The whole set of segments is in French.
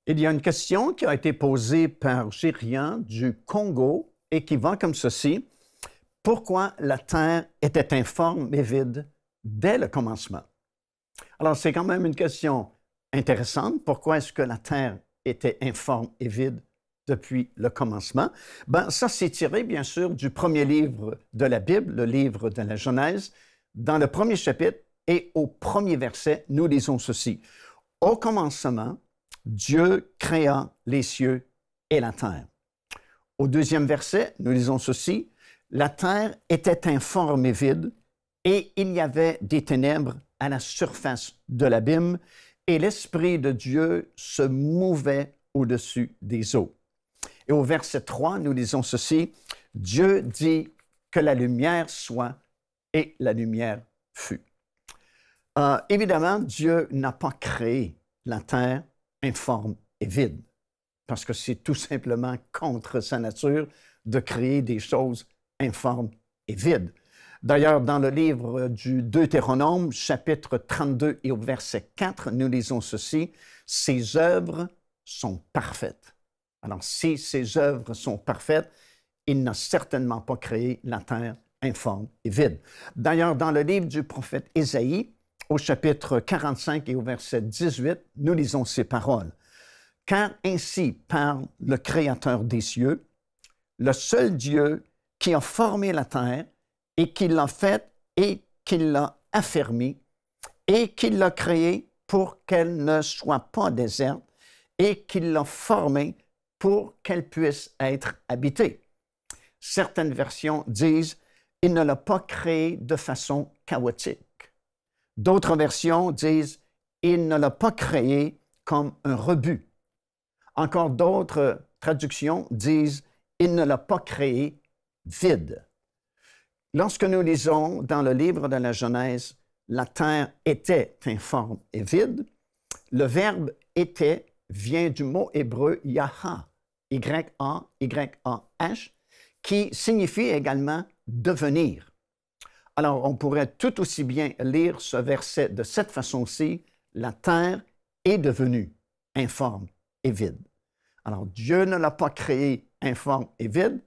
Il y a une question qui a été posée par Gérian du Congo et qui va comme ceci. Pourquoi la Terre était informe et vide dès le commencement? Alors, c'est quand même une question intéressante. Pourquoi est-ce que la Terre était informe et vide depuis le commencement? Ben, ça, c'est tiré, bien sûr, du premier livre de la Bible, le livre de la Genèse. Dans le premier chapitre et au premier verset, nous lisons ceci. Au commencement, Dieu créa les cieux et la terre. Au deuxième verset, nous lisons ceci. La terre était informe et vide, et il y avait des ténèbres à la surface de l'abîme, et l'Esprit de Dieu se mouvait au-dessus des eaux. Et au verset 3, nous lisons ceci. Dieu dit que la lumière soit, et la lumière fut. Évidemment, Dieu n'a pas créé la terre informe et vide, parce que c'est tout simplement contre sa nature de créer des choses informes et vides. D'ailleurs, dans le livre du Deutéronome, chapitre 32 et au verset 4, nous lisons ceci, « Ses œuvres sont parfaites. » Alors, si ses œuvres sont parfaites, il n'a certainement pas créé la terre informe et vide. D'ailleurs, dans le livre du prophète Ésaïe, au chapitre 45 et au verset 18, nous lisons ces paroles. « Car ainsi parle le Créateur des cieux, le seul Dieu qui a formé la terre et qui l'a faite et qui l'a affermie et qui l'a créée pour qu'elle ne soit pas déserte et qui l'a formée pour qu'elle puisse être habitée. » Certaines versions disent « Il ne l'a pas créée de façon chaotique. » D'autres versions disent « Il ne l'a pas créé comme un rebut. » Encore d'autres traductions disent « Il ne l'a pas créé vide. » Lorsque nous lisons dans le livre de la Genèse « La terre était informe et vide », le verbe « était » vient du mot hébreu « yaha », Y-A-Y-A-H, qui signifie également « devenir ». Alors, on pourrait tout aussi bien lire ce verset de cette façon-ci, « La terre est devenue informe et vide. » Alors, Dieu ne l'a pas créé informe et vide,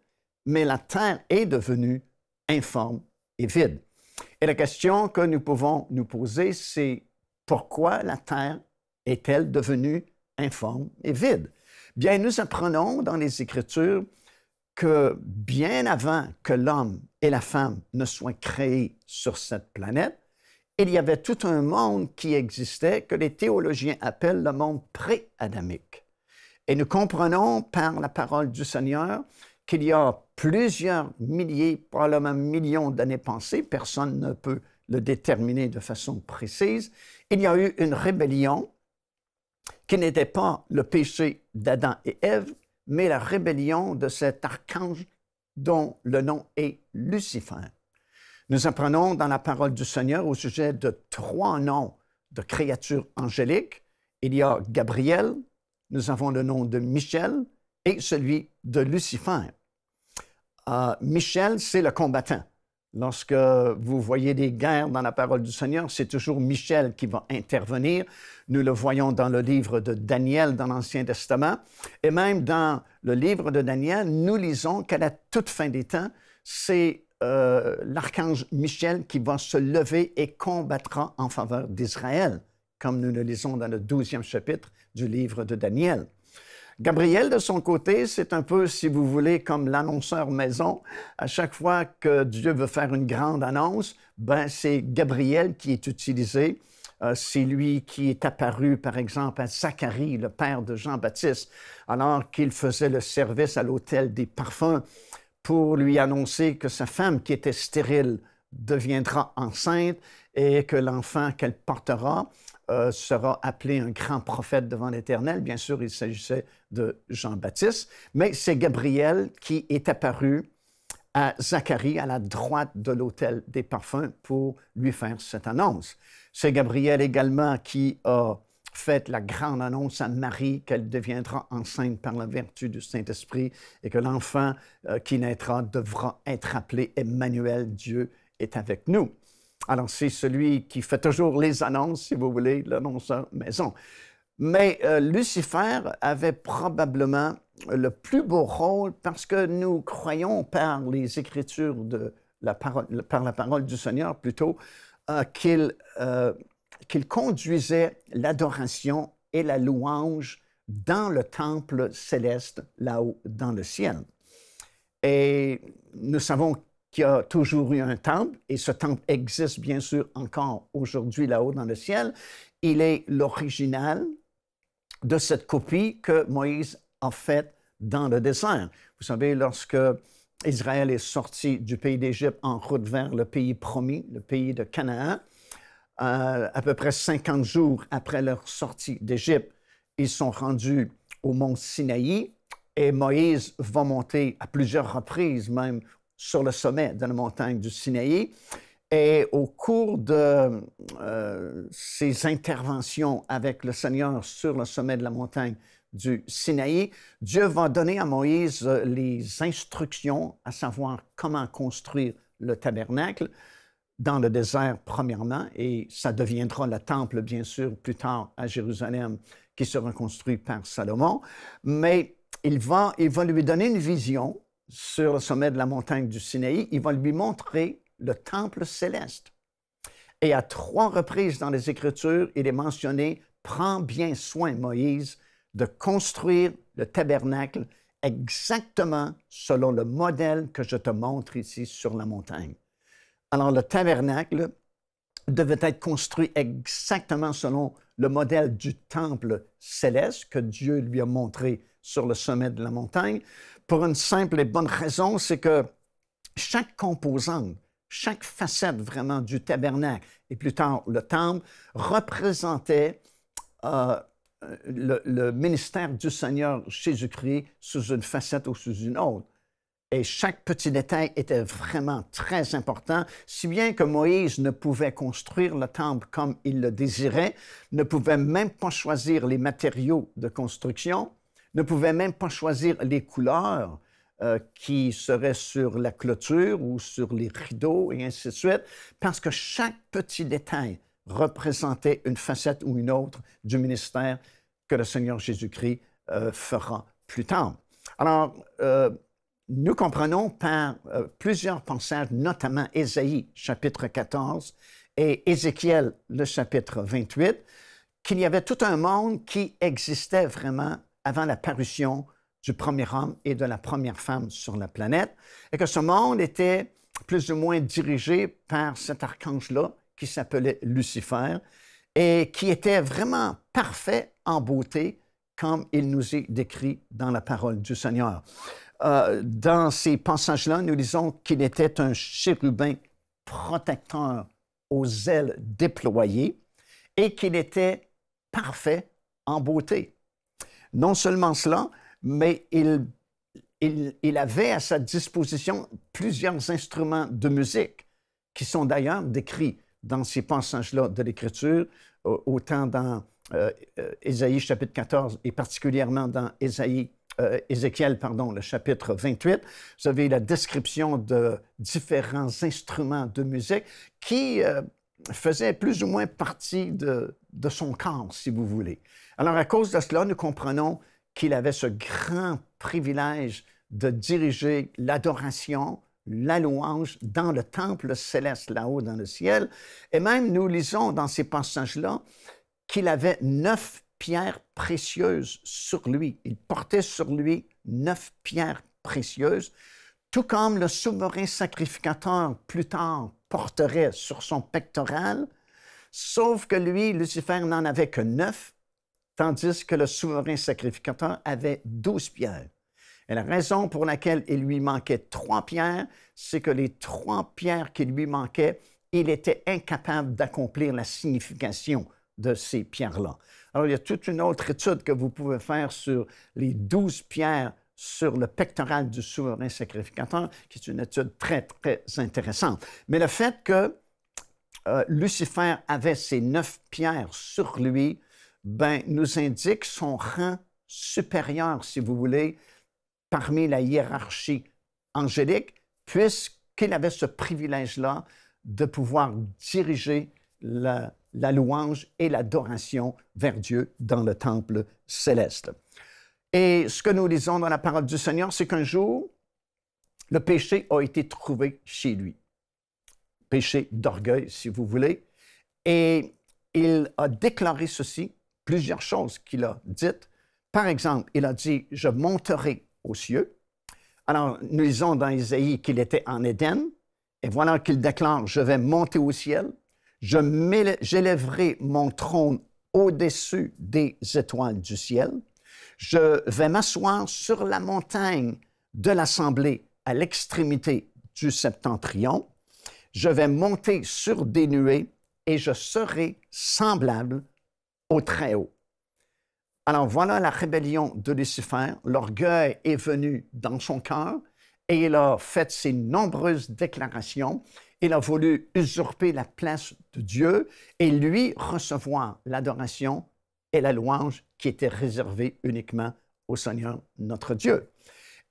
mais la terre est devenue informe et vide. Et la question que nous pouvons nous poser, c'est pourquoi la terre est-elle devenue informe et vide? Bien, nous apprenons dans les Écritures que bien avant que l'homme et la femme ne soient créés sur cette planète, il y avait tout un monde qui existait que les théologiens appellent le monde pré-adamique. Et nous comprenons par la parole du Seigneur qu'il y a plusieurs milliers, probablement millions d'années passées, personne ne peut le déterminer de façon précise, il y a eu une rébellion qui n'était pas le péché d'Adam et Ève, mais la rébellion de cet archange dont le nom est Lucifer. Nous apprenons dans la parole du Seigneur au sujet de 3 noms de créatures angéliques. Il y a Gabriel, nous avons le nom de Michel et celui de Lucifer. Michel, c'est le combattant. Lorsque vous voyez des guerres dans la parole du Seigneur, c'est toujours Michel qui va intervenir. Nous le voyons dans le livre de Daniel dans l'Ancien Testament. Et même dans le livre de Daniel, nous lisons qu'à la toute fin des temps, c'est l'archange Michel qui va se lever et combattra en faveur d'Israël, comme nous le lisons dans le 12e chapitre du livre de Daniel. Gabriel, de son côté, c'est un peu, si vous voulez, comme l'annonceur maison. À chaque fois que Dieu veut faire une grande annonce, ben c'est Gabriel qui est utilisé. C'est lui qui est apparu, par exemple, à Zacharie, le père de Jean-Baptiste, alors qu'il faisait le service à l'autel des parfums pour lui annoncer que sa femme, qui était stérile, deviendra enceinte et que l'enfant qu'elle portera sera appelé un grand prophète devant l'Éternel. Bien sûr, il s'agissait de Jean-Baptiste, mais c'est Gabriel qui est apparu à Zacharie, à la droite de l'autel des parfums, pour lui faire cette annonce. C'est Gabriel également qui a fait la grande annonce à Marie qu'elle deviendra enceinte par la vertu du Saint-Esprit et que l'enfant qui naîtra devra être appelé Emmanuel, Dieu est avec nous. Alors, c'est celui qui fait toujours les annonces, si vous voulez, l'annonceur maison. Mais Lucifer avait probablement le plus beau rôle parce que nous croyons par les Écritures par la parole du Seigneur plutôt, qu'il conduisait l'adoration et la louange dans le temple céleste, là-haut, dans le ciel. Et nous savons qu'il y a toujours eu un temple, et ce temple existe bien sûr encore aujourd'hui là-haut dans le ciel. Il est l'original de cette copie que Moïse a faite dans le désert. Vous savez, lorsque Israël est sorti du pays d'Égypte en route vers le pays promis, le pays de Canaan, à peu près 50 jours après leur sortie d'Égypte, ils sont rendus au mont Sinaï et Moïse va monter à plusieurs reprises même sur le sommet de la montagne du Sinaï. Et au cours de ses interventions avec le Seigneur sur le sommet de la montagne du Sinaï, Dieu va donner à Moïse les instructions, à savoir comment construire le tabernacle dans le désert premièrement, et ça deviendra le temple, bien sûr, plus tard à Jérusalem, qui sera construit par Salomon. Mais il va lui donner une vision sur le sommet de la montagne du Sinaï. Il va lui montrer le temple céleste. Et à 3 reprises dans les Écritures, il est mentionné « Prends bien soin, Moïse, de construire le tabernacle exactement selon le modèle que je te montre ici sur la montagne. » Alors, le tabernacle devait être construit exactement selon le modèle du temple céleste que Dieu lui a montré sur le sommet de la montagne, pour une simple et bonne raison, c'est que chaque composante, chaque facette vraiment du tabernacle, et plus tard le temple, représentait le ministère du Seigneur Jésus-Christ sous une facette ou sous une autre. Et chaque petit détail était vraiment très important, si bien que Moïse ne pouvait construire le temple comme il le désirait, ne pouvait même pas choisir les matériaux de construction, ne pouvait même pas choisir les couleurs qui seraient sur la clôture ou sur les rideaux et ainsi de suite, parce que chaque petit détail représentait une facette ou une autre du ministère que le Seigneur Jésus-Christ fera plus tard. Alors, nous comprenons par plusieurs passages, notamment Ésaïe, chapitre 14, et Ézéchiel, le chapitre 28, qu'il y avait tout un monde qui existait vraiment avant la parution du premier homme et de la première femme sur la planète, et que ce monde était plus ou moins dirigé par cet archange-là qui s'appelait Lucifer, et qui était vraiment parfait en beauté, comme il nous est décrit dans la parole du Seigneur. Dans ces passages-là, nous lisons qu'il était un chérubin protecteur aux ailes déployées et qu'il était parfait en beauté. Non seulement cela, mais il avait à sa disposition plusieurs instruments de musique qui sont d'ailleurs décrits dans ces passages-là de l'Écriture, autant dans Ésaïe chapitre 14 et particulièrement dans Ézéchiel, le chapitre 28, vous avez la description de différents instruments de musique qui faisaient plus ou moins partie de son corps, si vous voulez. Alors, à cause de cela, nous comprenons qu'il avait ce grand privilège de diriger l'adoration, la louange dans le temple céleste, là-haut dans le ciel. Et même, nous lisons dans ces passages-là qu'il avait 9 pierres précieuses sur lui. Il portait sur lui 9 pierres précieuses, tout comme le souverain sacrificateur plus tard porterait sur son pectoral, sauf que lui, Lucifer, n'en avait que 9, tandis que le souverain sacrificateur avait 12 pierres. Et la raison pour laquelle il lui manquait 3 pierres, c'est que les 3 pierres qui lui manquaient, il était incapable d'accomplir la signification de ces pierres-là. Alors, il y a toute une autre étude que vous pouvez faire sur les 12 pierres sur le pectoral du souverain sacrificateur, qui est une étude très, très intéressante. Mais le fait que Lucifer avait ces 9 pierres sur lui, nous indique son rang supérieur, si vous voulez, parmi la hiérarchie angélique, puisqu'il avait ce privilège-là de pouvoir diriger la louange et l'adoration vers Dieu dans le temple céleste. Et ce que nous lisons dans la parole du Seigneur, c'est qu'un jour, le péché a été trouvé chez lui. Péché d'orgueil, si vous voulez. Et il a déclaré ceci, plusieurs choses qu'il a dites. Par exemple, il a dit, « Je monterai aux cieux ». Alors, nous lisons dans Isaïe qu'il était en Éden, et voilà qu'il déclare, « Je vais monter au ciel, j'élèverai mon trône au-dessus des étoiles du ciel, je vais m'asseoir sur la montagne de l'assemblée à l'extrémité du septentrion, je vais monter sur des nuées et je serai semblable au Très-Haut. » Alors voilà la rébellion de Lucifer, l'orgueil est venu dans son cœur et il a fait ses nombreuses déclarations. Il a voulu usurper la place de Dieu et lui recevoir l'adoration et la louange qui étaient réservées uniquement au Seigneur notre Dieu.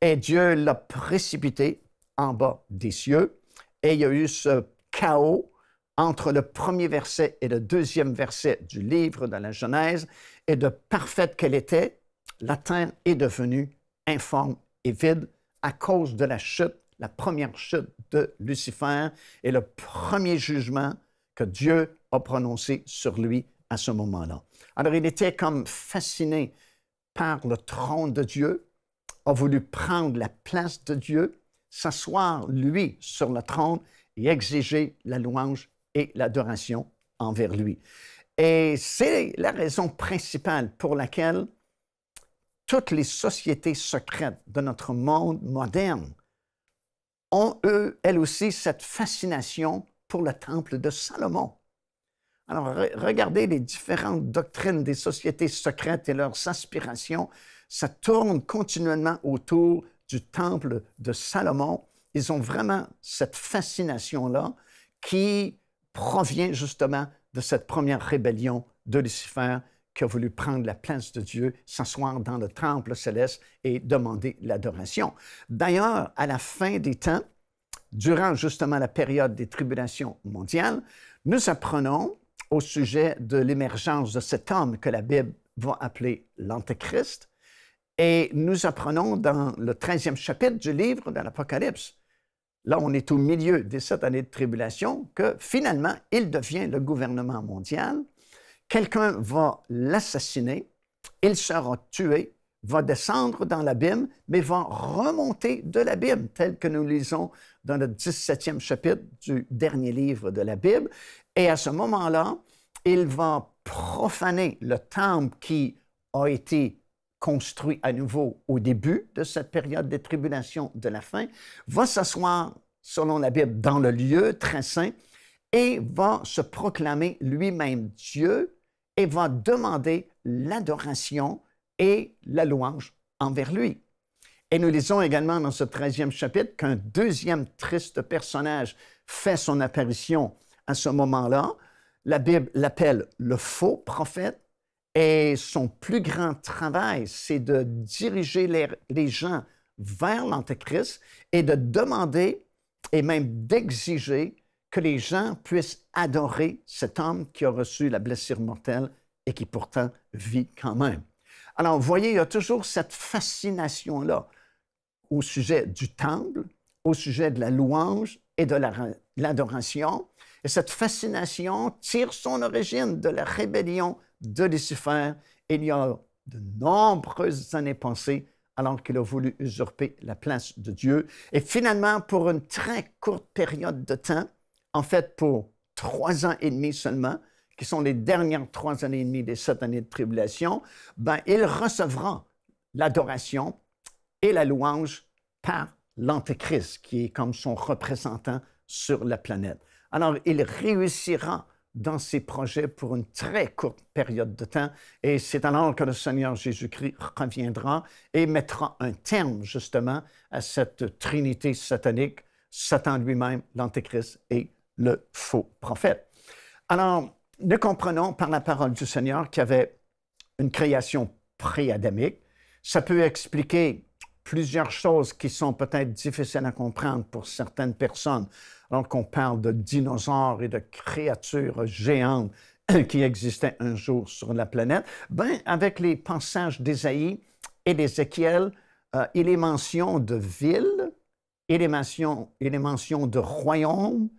Et Dieu l'a précipité en bas des cieux et il y a eu ce chaos entre le premier verset et le deuxième verset du livre de la Genèse, et de parfaite qu'elle était, la terre est devenue informe et vide à cause de la chute, la première chute de Lucifer et le premier jugement que Dieu a prononcé sur lui à ce moment-là. Alors, il était comme fasciné par le trône de Dieu, a voulu prendre la place de Dieu, s'asseoir, lui, sur le trône et exiger la louange et l'adoration envers lui. Et c'est la raison principale pour laquelle toutes les sociétés secrètes de notre monde moderne ont, elles aussi, cette fascination pour le temple de Salomon. Alors, regardez les différentes doctrines des sociétés secrètes et leurs aspirations, ça tourne continuellement autour du temple de Salomon. Ils ont vraiment cette fascination-là qui provient justement de cette première rébellion de Lucifer qui a voulu prendre la place de Dieu, s'asseoir dans le temple céleste et demander l'adoration. D'ailleurs, à la fin des temps, durant justement la période des tribulations mondiales, nous apprenons au sujet de l'émergence de cet homme que la Bible va appeler l'Antéchrist, et nous apprenons dans le 13e chapitre du livre de l'Apocalypse, là on est au milieu des 7 années de tribulation, que finalement il devient le gouvernement mondial, quelqu'un va l'assassiner, il sera tué, va descendre dans l'abîme, mais va remonter de l'abîme, tel que nous lisons dans le 17e chapitre du dernier livre de la Bible. Et à ce moment-là, il va profaner le temple qui a été construit à nouveau au début de cette période de tribulation de la fin, va s'asseoir, selon la Bible, dans le lieu très saint et va se proclamer lui-même Dieu et va demander l'adoration et la louange envers lui. Et nous lisons également dans ce 13e chapitre qu'un deuxième triste personnage fait son apparition à ce moment-là. La Bible l'appelle le faux prophète et son plus grand travail, c'est de diriger les gens vers l'Antéchrist et de demander et même d'exiger que les gens puissent adorer cet homme qui a reçu la blessure mortelle et qui pourtant vit quand même. Alors, vous voyez, il y a toujours cette fascination-là au sujet du temple, au sujet de la louange et de l'adoration. Et cette fascination tire son origine de la rébellion de Lucifer il y a de nombreuses années passées, alors qu'il a voulu usurper la place de Dieu. Et finalement, pour une très courte période de temps, en fait pour 3 ans et demi seulement, qui sont les dernières 3 années et demie des 7 années de tribulation, ben, il recevra l'adoration et la louange par l'Antéchrist, qui est comme son représentant sur la planète. Alors, il réussira dans ses projets pour une très courte période de temps, et c'est alors que le Seigneur Jésus-Christ reviendra et mettra un terme justement à cette trinité satanique, Satan lui-même, l'Antéchrist et le faux prophète. Alors, nous comprenons par la parole du Seigneur qu'il y avait une création pré-adamique. Ça peut expliquer plusieurs choses qui sont peut-être difficiles à comprendre pour certaines personnes. Alors qu'on parle de dinosaures et de créatures géantes qui existait un jour sur la planète, ben, avec les passages d'Ésaïe et d'Ézéchiel, il est mention de villes, il est mention de royaumes,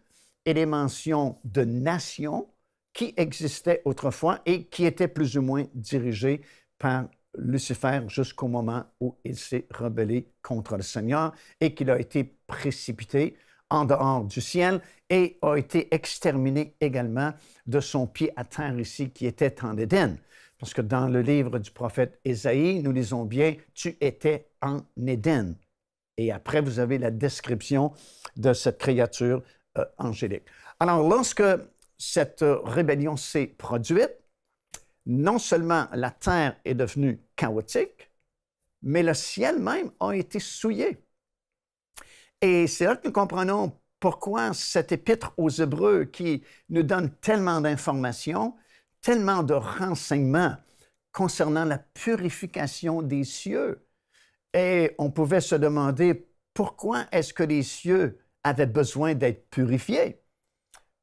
il est mention de nations qui existaient autrefois et qui étaient plus ou moins dirigées par Lucifer jusqu'au moment où il s'est rebellé contre le Seigneur et qu'il a été précipité en dehors du ciel et a été exterminé également de son pied à terre ici qui était en Éden. Parce que dans le livre du prophète Ésaïe, nous lisons bien « Tu étais en Éden ». Et après, vous avez la description de cette créature angélique. Alors, lorsque cette rébellion s'est produite, non seulement la terre est devenue chaotique, mais le ciel même a été souillé. Et c'est là que nous comprenons pourquoi cet épître aux Hébreux qui nous donne tellement d'informations, tellement de renseignements concernant la purification des cieux. Et on pouvait se demander pourquoi est-ce que les cieux avaient besoin d'être purifiés?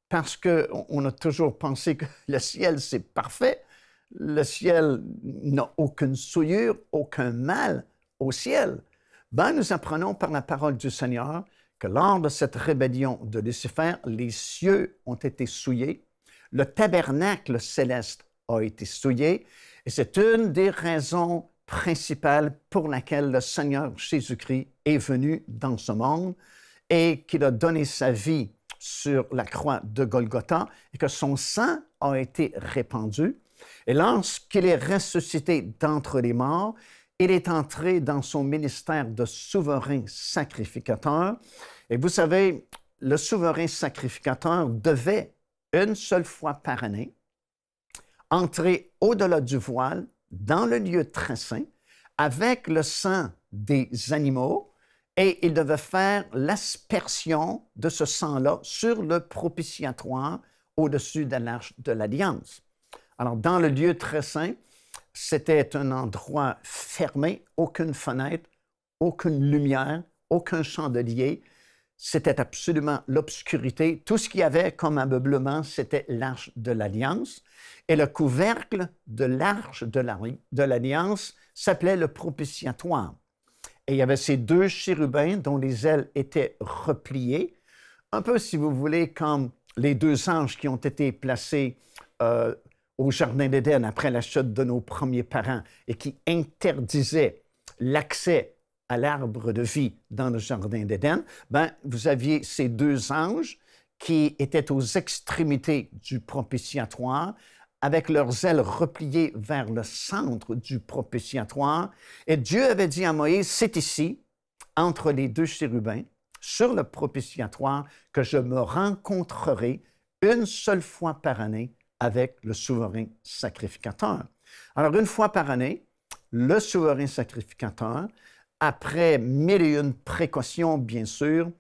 Parce qu'on a toujours pensé que le ciel, c'est parfait. Le ciel n'a aucune souillure, aucun mal au ciel. Ben, nous apprenons par la parole du Seigneur que lors de cette rébellion de Lucifer, les cieux ont été souillés, le tabernacle céleste a été souillé, et c'est une des raisons principales pour laquelle le Seigneur Jésus-Christ est venu dans ce monde et qu'il a donné sa vie sur la croix de Golgotha et que son sang a été répandu. Et lorsqu'il est ressuscité d'entre les morts, il est entré dans son ministère de souverain sacrificateur. Et vous savez, le souverain sacrificateur devait, une seule fois par année, entrer au-delà du voile, dans le lieu très saint, avec le sang des animaux, et il devait faire l'aspersion de ce sang-là sur le propitiatoire au-dessus de l'Arche de l'Alliance. Alors, dans le lieu très saint, c'était un endroit fermé, aucune fenêtre, aucune lumière, aucun chandelier. C'était absolument l'obscurité. Tout ce qu'il y avait comme ameublement, c'était l'Arche de l'Alliance. Et le couvercle de l'Arche de l'Alliance s'appelait le propitiatoire. Et il y avait ces deux chérubins dont les ailes étaient repliées, un peu, si vous voulez, comme les deux anges qui ont été placés au Jardin d'Éden après la chute de nos premiers parents et qui interdisaient l'accès à l'arbre de vie dans le Jardin d'Éden. Ben, vous aviez ces deux anges qui étaient aux extrémités du propitiatoire, avec leurs ailes repliées vers le centre du propitiatoire. Et Dieu avait dit à Moïse, c'est ici, entre les deux chérubins, sur le propitiatoire, que je me rencontrerai une seule fois par année avec le souverain sacrificateur. Alors, une fois par année, le souverain sacrificateur, après mille et une précautions, bien sûr,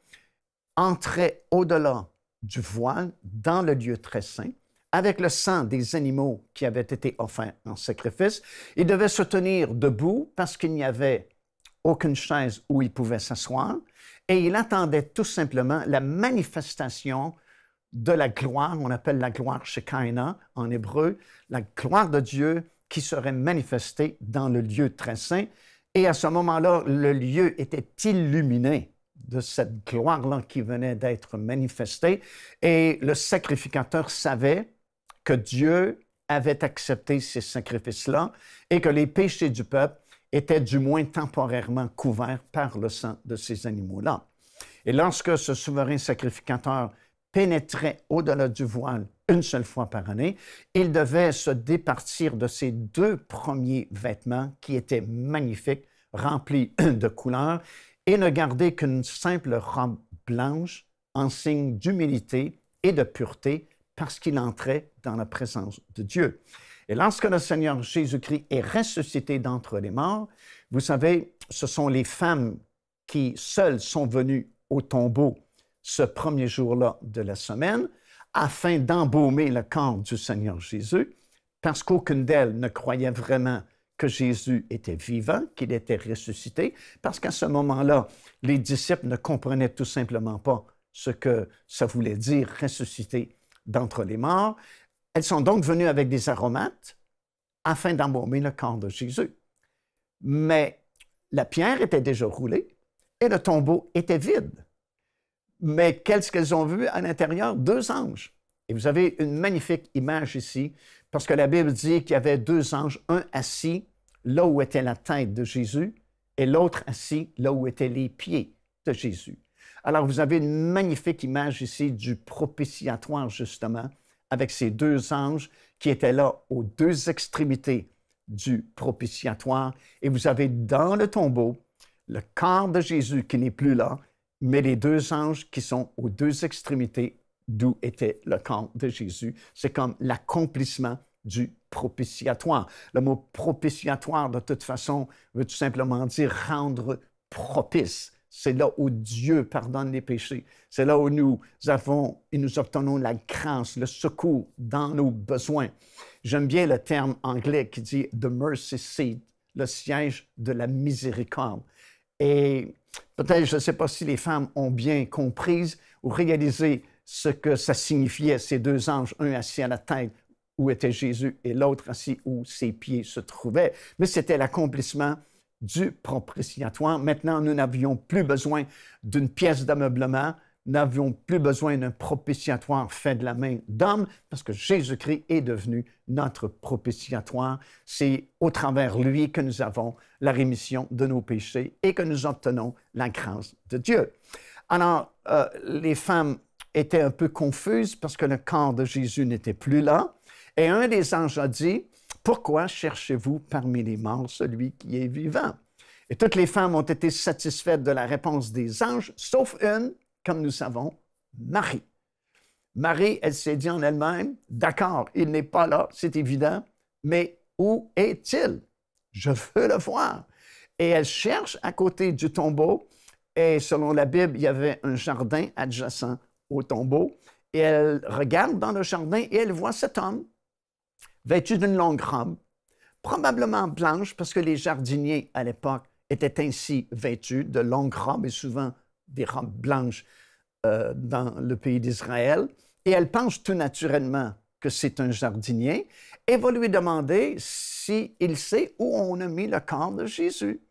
entrait au-delà du voile dans le lieu très saint, avec le sang des animaux qui avaient été offerts en sacrifice. Il devait se tenir debout parce qu'il n'y avait aucune chaise où il pouvait s'asseoir et il attendait tout simplement la manifestation de la gloire, on appelle la gloire Shekinah en hébreu, la gloire de Dieu qui serait manifestée dans le lieu très saint. Et à ce moment-là, le lieu était illuminé de cette gloire-là qui venait d'être manifestée et le sacrificateur savait que Dieu avait accepté ces sacrifices-là et que les péchés du peuple étaient du moins temporairement couverts par le sang de ces animaux-là. Et lorsque ce souverain sacrificateur pénétrait au-delà du voile une seule fois par année, il devait se départir de ses deux premiers vêtements qui étaient magnifiques, remplis de couleurs, et ne garder qu'une simple robe blanche en signe d'humilité et de pureté parce qu'il entrait dans la présence de Dieu. Et lorsque le Seigneur Jésus-Christ est ressuscité d'entre les morts, vous savez, ce sont les femmes qui seules sont venues au tombeau ce premier jour-là de la semaine afin d'embaumer le corps du Seigneur Jésus, parce qu'aucune d'elles ne croyait vraiment que Jésus était vivant, qu'il était ressuscité, parce qu'à ce moment-là, les disciples ne comprenaient tout simplement pas ce que ça voulait dire ressusciter d'entre les morts. Elles sont donc venues avec des aromates afin d'embaumer le corps de Jésus. Mais la pierre était déjà roulée et le tombeau était vide. Mais qu'est-ce qu'elles ont vu à l'intérieur? 2 anges. Et vous avez une magnifique image ici, parce que la Bible dit qu'il y avait 2 anges, un assis là où était la tête de Jésus et l'autre assis là où étaient les pieds de Jésus. Alors, vous avez une magnifique image ici du propitiatoire, justement, avec ces 2 anges qui étaient là aux 2 extrémités du propitiatoire. Et vous avez dans le tombeau le corps de Jésus qui n'est plus là, mais les 2 anges qui sont aux 2 extrémités d'où était le corps de Jésus. C'est comme l'accomplissement du propitiatoire. Le mot propitiatoire, de toute façon, veut tout simplement dire rendre propice. C'est là où Dieu pardonne les péchés. C'est là où nous avons et nous obtenons la grâce, le secours dans nos besoins. J'aime bien le terme anglais qui dit « the mercy seat », le siège de la miséricorde. Et peut-être, je ne sais pas si les femmes ont bien compris ou réalisé ce que ça signifiait, ces 2 anges, un assis à la tête où était Jésus et l'autre assis où ses pieds se trouvaient. Mais c'était l'accomplissement du propitiatoire. Maintenant, nous n'avions plus besoin d'une pièce d'ameublement, nous n'avions plus besoin d'un propitiatoire fait de la main d'homme, parce que Jésus-Christ est devenu notre propitiatoire. C'est au travers lui que nous avons la rémission de nos péchés et que nous obtenons la grâce de Dieu. Alors, les femmes étaient un peu confuses parce que le corps de Jésus n'était plus là. Et un des anges a dit, « Pourquoi cherchez-vous parmi les morts celui qui est vivant? » Et toutes les femmes ont été satisfaites de la réponse des anges, sauf une, comme nous savons, Marie. Marie, elle s'est dit en elle-même, « D'accord, il n'est pas là, c'est évident, mais où est-il? Je veux le voir. » Et elle cherche à côté du tombeau, et selon la Bible, il y avait un jardin adjacent au tombeau, et elle regarde dans le jardin et elle voit cet homme vêtu d'une longue robe, probablement blanche, parce que les jardiniers à l'époque étaient ainsi vêtus de longues robes et souvent des robes blanches dans le pays d'Israël. Et elle pense tout naturellement que c'est un jardinier et va lui demander s'il sait où on a mis le corps de Jésus.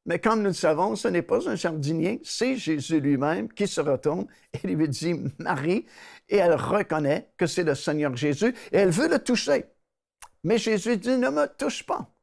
Mais comme nous le savons, ce n'est pas un jardinier, c'est Jésus lui-même qui se retourne et lui dit « Marie », et elle reconnaît que c'est le Seigneur Jésus et elle veut le toucher. Mais Jésus dit « Ne me touche pas ».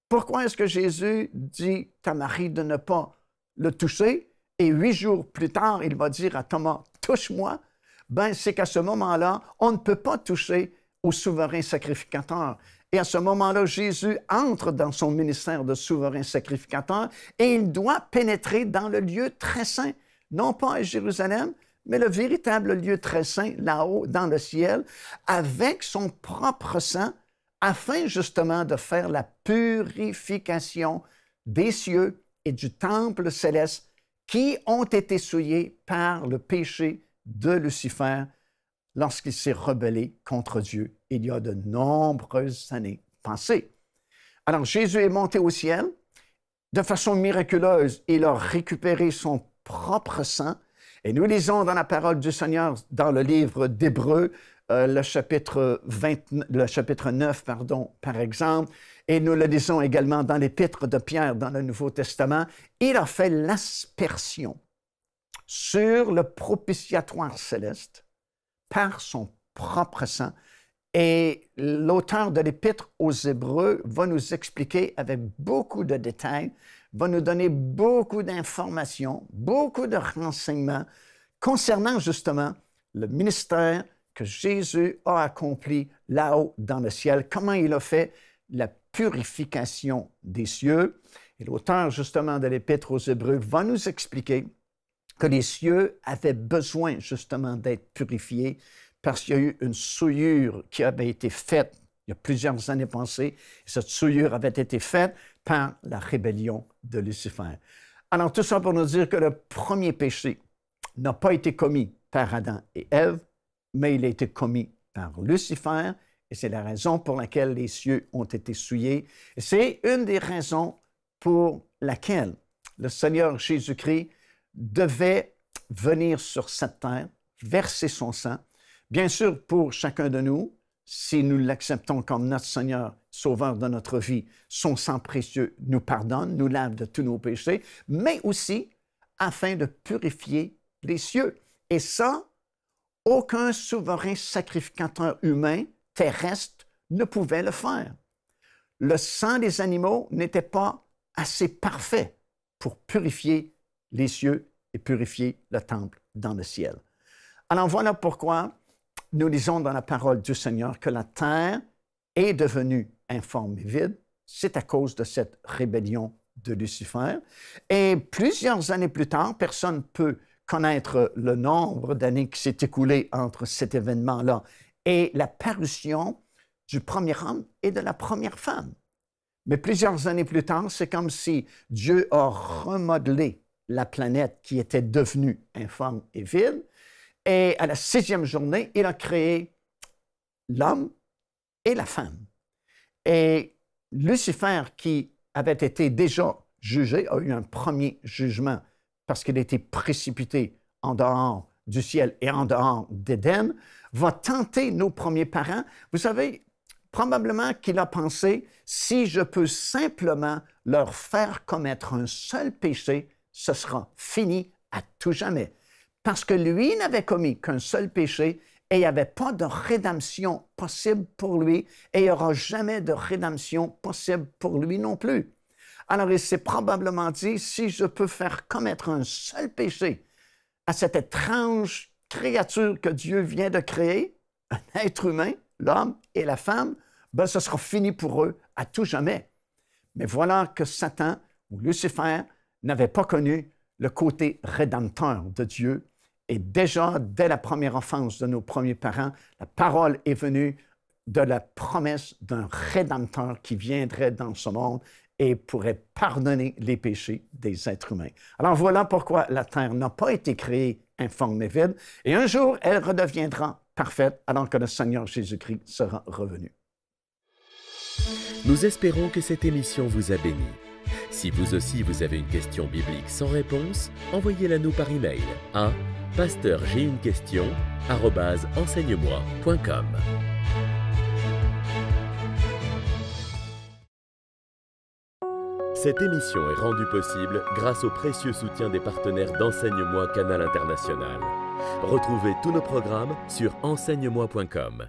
Pourquoi est-ce que Jésus dit à Marie de ne pas le toucher et 8 jours plus tard, il va dire à Thomas « Touche-moi ». Ben, c'est qu'à ce moment-là, on ne peut pas toucher au souverain sacrificateur. Et à ce moment-là, Jésus entre dans son ministère de souverain sacrificateur et il doit pénétrer dans le lieu très saint, non pas à Jérusalem, mais le véritable lieu très saint, là-haut, dans le ciel, avec son propre sang, afin justement de faire la purification des cieux et du temple céleste qui ont été souillés par le péché de Lucifer lorsqu'il s'est rebellé contre Dieu il y a de nombreuses années passées. Alors Jésus est monté au ciel. De façon miraculeuse, il a récupéré son propre sang. Et nous lisons dans la parole du Seigneur, dans le livre d'Hébreux, le chapitre 9, par exemple, et nous le lisons également dans l'épître de Pierre dans le Nouveau Testament, il a fait l'aspersion sur le propitiatoire céleste par son propre sang. Et l'auteur de l'Épître aux Hébreux va nous expliquer avec beaucoup de détails, va nous donner beaucoup d'informations, beaucoup de renseignements concernant justement le ministère que Jésus a accompli là-haut dans le ciel, comment il a fait la purification des cieux. Et l'auteur justement de l'Épître aux Hébreux va nous expliquer que les cieux avaient besoin justement d'être purifiés parce qu'il y a eu une souillure qui avait été faite il y a plusieurs années passées. Cette souillure avait été faite par la rébellion de Lucifer. Alors, tout ça pour nous dire que le premier péché n'a pas été commis par Adam et Ève, mais il a été commis par Lucifer, et c'est la raison pour laquelle les cieux ont été souillés. Et c'est une des raisons pour laquelle le Seigneur Jésus-Christ devait venir sur cette terre, verser son sang, Bien sûr, pour chacun de nous, si nous l'acceptons comme notre Seigneur, Sauveur de notre vie, son sang précieux nous pardonne, nous lave de tous nos péchés, mais aussi afin de purifier les cieux. Et ça, aucun souverain sacrificateur humain terrestre ne pouvait le faire. Le sang des animaux n'était pas assez parfait pour purifier les cieux et purifier le temple dans le ciel. Alors voilà pourquoi nous lisons dans la parole du Seigneur que la terre est devenue informe et vide. C'est à cause de cette rébellion de Lucifer. Et plusieurs années plus tard, personne ne peut connaître le nombre d'années qui s'est écoulé entre cet événement-là et la parution du premier homme et de la première femme. Mais plusieurs années plus tard, c'est comme si Dieu a remodelé la planète qui était devenue informe et vide. Et à la 6e journée, il a créé l'homme et la femme. Et Lucifer, qui avait été déjà jugé, a eu un premier jugement parce qu'il a été précipité en dehors du ciel et en dehors d'Éden, va tenter nos premiers parents. Vous savez, probablement qu'il a pensé, si je peux simplement leur faire commettre un seul péché, ce sera fini à tout jamais. Parce que lui n'avait commis qu'un seul péché et il n'y avait pas de rédemption possible pour lui et il n'y aura jamais de rédemption possible pour lui non plus. Alors il s'est probablement dit, si je peux faire commettre un seul péché à cette étrange créature que Dieu vient de créer, un être humain, l'homme et la femme, ben, ce sera fini pour eux à tout jamais. Mais voilà que Satan ou Lucifer n'avait pas connu le côté rédempteur de Dieu. Et déjà, dès la première enfance de nos premiers parents, la parole est venue de la promesse d'un rédempteur qui viendrait dans ce monde et pourrait pardonner les péchés des êtres humains. Alors voilà pourquoi la terre n'a pas été créée informe et vide, et un jour, elle redeviendra parfaite alors que le Seigneur Jésus-Christ sera revenu. Nous espérons que cette émission vous a béni. Si vous aussi vous avez une question biblique sans réponse, envoyez-la nous par email à pasteurj'aiunequestion@enseigne-moi.com. Cette émission est rendue possible grâce au précieux soutien des partenaires d'Enseigne-moi Canal International. Retrouvez tous nos programmes sur enseigne-moi.com.